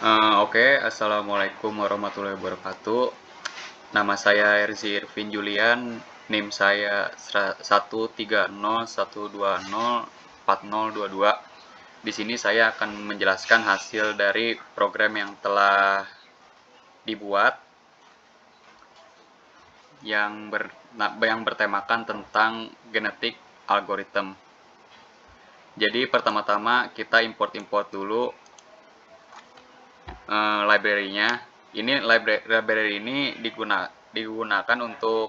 Oke, Assalamualaikum warahmatullahi wabarakatuh. Nama saya Erzi Irvin Julian, NIM saya 1301204002022. Di sini saya akan menjelaskan hasil dari program yang telah dibuat yang bertemakan tentang genetik algorithm. Jadi pertama-tama kita import dulu library-nya. Ini library ini digunakan untuk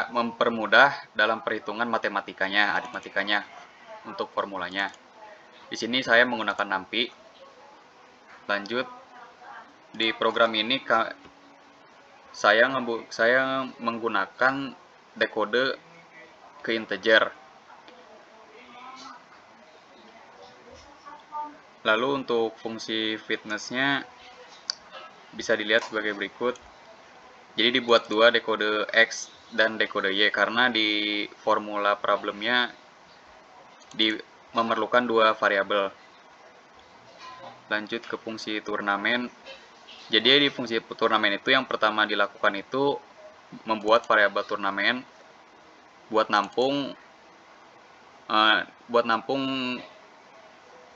mempermudah dalam perhitungan aritmatikanya untuk formulanya. Di sini saya menggunakan NumPy. Lanjut, di program ini saya menggunakan dekode ke integer. Lalu untuk fungsi fitness-nya bisa dilihat sebagai berikut. Jadi dibuat dua, dekode X dan dekode Y, karena di formula problemnya memerlukan dua variabel. Lanjut ke fungsi turnamen. Jadi di fungsi turnamen itu yang pertama dilakukan itu membuat variabel turnamen buat nampung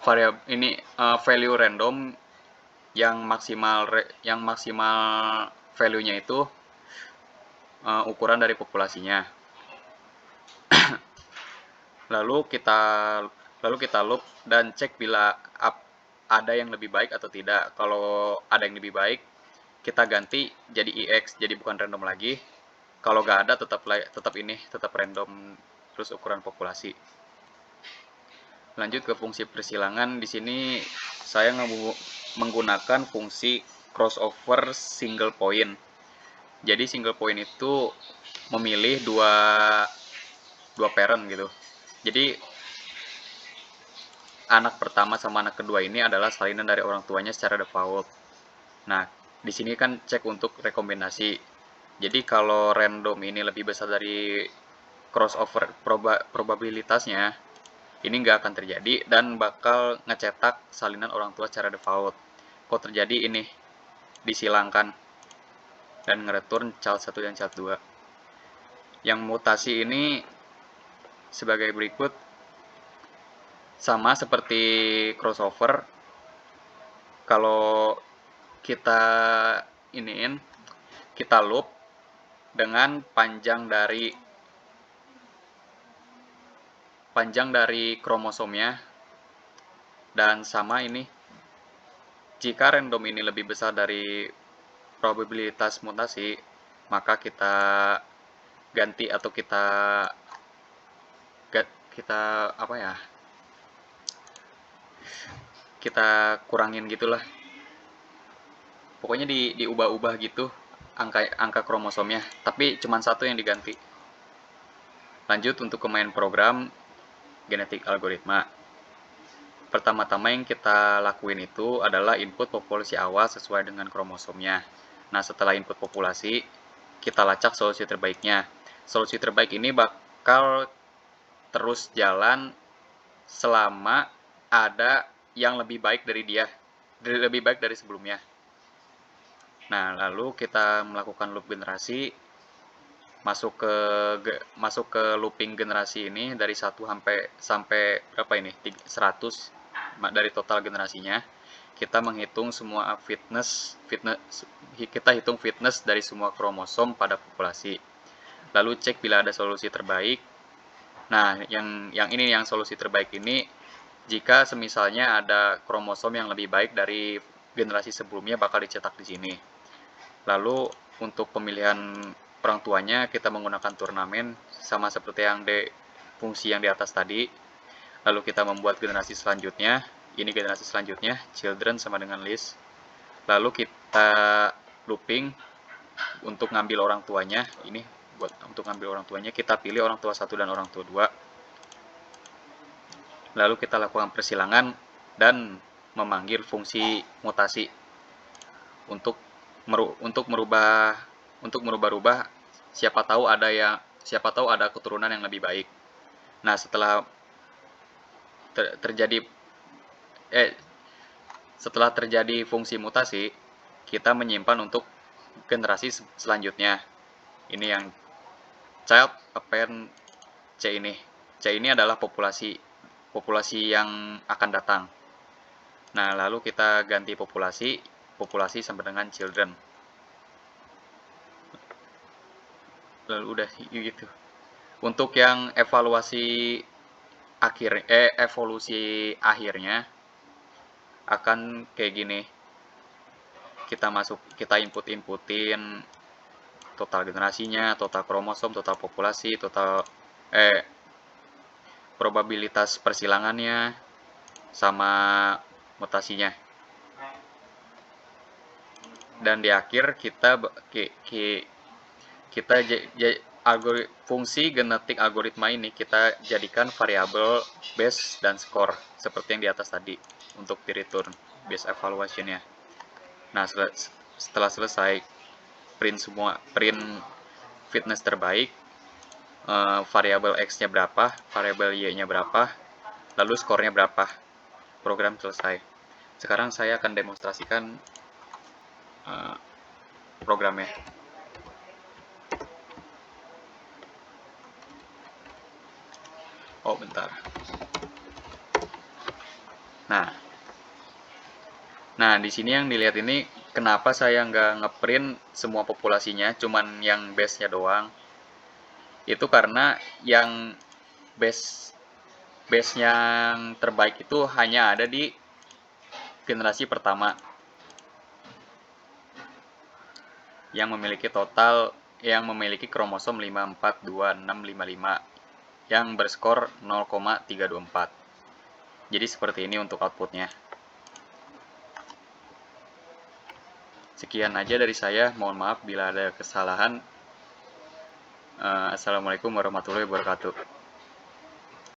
variabel ini value random yang maksimal value-nya itu ukuran dari populasinya. lalu kita loop dan cek bila ada yang lebih baik atau tidak. Kalau ada yang lebih baik, kita ganti jadi EX, jadi bukan random lagi. Kalau nggak ada, tetap random terus ukuran populasi. Lanjut ke fungsi persilangan. Di sini saya menggunakan fungsi crossover single point. Jadi single point itu memilih dua parent gitu. Jadi anak pertama sama anak kedua ini adalah salinan dari orang tuanya secara default. Nah, di sini kan cek untuk rekombinasi. Jadi kalau random ini lebih besar dari crossover probabilitasnya, ini nggak akan terjadi dan bakal ngecetak salinan orang tua secara default. Kok terjadi ini disilangkan dan ngereturn child 1 dan child 2. Yang mutasi ini sebagai berikut, sama seperti crossover. Kalau kita loop dengan panjang dari kromosomnya, dan sama ini, jika random ini lebih besar dari probabilitas mutasi, maka kita ganti atau kita kurangin gitulah. Pokoknya diubah-ubah gitu angka kromosomnya, tapi cuma satu yang diganti. Lanjut untuk ke main program genetik algoritma. Pertama-tama yang kita lakuin itu adalah input populasi awal sesuai dengan kromosomnya. Nah, setelah input populasi, kita lacak solusi terbaiknya. Solusi terbaik ini bakal terus jalan selama ada yang lebih baik dari sebelumnya. Nah, lalu kita melakukan loop generasi, masuk ke looping generasi ini dari 1 sampai berapa ini? 100 dari total generasinya. Kita menghitung semua kita hitung fitness dari semua kromosom pada populasi. Lalu cek bila ada solusi terbaik. Nah, yang solusi terbaik ini, jika semisalnya ada kromosom yang lebih baik dari generasi sebelumnya, bakal dicetak di sini. Lalu untuk pemilihan orang tuanya kita menggunakan turnamen sama seperti fungsi yang di atas tadi. Lalu kita membuat generasi selanjutnya. Ini generasi selanjutnya, children sama dengan list. Lalu kita looping untuk ngambil orang tuanya. Ini untuk ngambil orang tuanya, kita pilih orang tua 1 dan orang tua 2. Lalu kita lakukan persilangan dan memanggil fungsi mutasi untuk merubah-rubah, siapa tahu ada keturunan yang lebih baik. Nah, setelah terjadi Setelah terjadi fungsi mutasi, kita menyimpan untuk generasi selanjutnya. Ini yang child apparent C ini. C ini adalah populasi yang akan datang. Nah, lalu kita ganti populasi sama dengan children. Lalu udah gitu. Untuk yang evolusi akhirnya akan kayak gini. Kita inputin total generasinya, total kromosom, total populasi, probabilitas persilangannya sama mutasinya. Dan di akhir fungsi genetik algoritma ini kita jadikan variabel base dan score seperti yang di atas tadi untuk di return base evaluation-nya. Nah, setelah selesai print fitness terbaik, variabel X-nya berapa, variabel Y-nya berapa, lalu skornya berapa. Program selesai. Sekarang saya akan demonstrasikan programnya. Oh, bentar. Nah, di sini yang dilihat ini kenapa saya nggak ngeprint semua populasinya, cuman yang base-nya doang. Itu karena yang base yang terbaik itu hanya ada di generasi pertama. Yang memiliki kromosom 542655 yang berskor 0,324. Jadi seperti ini untuk outputnya. Sekian aja dari saya, mohon maaf bila ada kesalahan. Assalamualaikum warahmatullahi wabarakatuh.